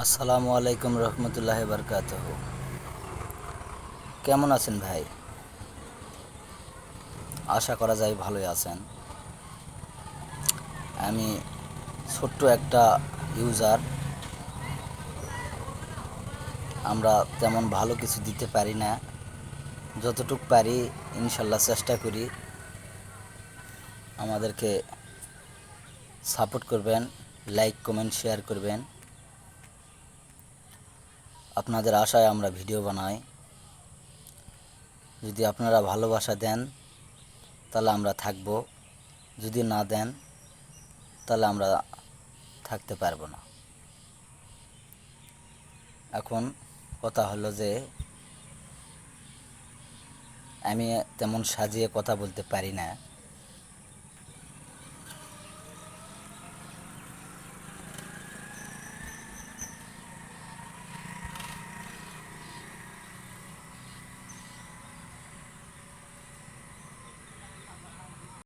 আসসালামু আলাইকুম রহমতুল্লাহি বারকাতুহু। কেমন আছেন ভাই? আশা করা যায় ভালোই আছেন। আমি ছোট্ট একটা ইউজার। আমরা তেমন ভালো কিছু দিতে পারি না, যতটুক পারি ইনশাল্লাহ চেষ্টা করি। আমাদেরকে সাপোর্ট করবেন, লাইক কমেন্ট শেয়ার করবেন। আপনাদের আশায় আমরা ভিডিও বানাই। যদি আপনারা ভালোবাসা দেন তাহলে আমরা থাকব, যদি না দেন তাহলে আমরা থাকতে পারবো না। এখন কথা হলো যে আমি তেমন সাজিয়ে কথা বলতে পারি না।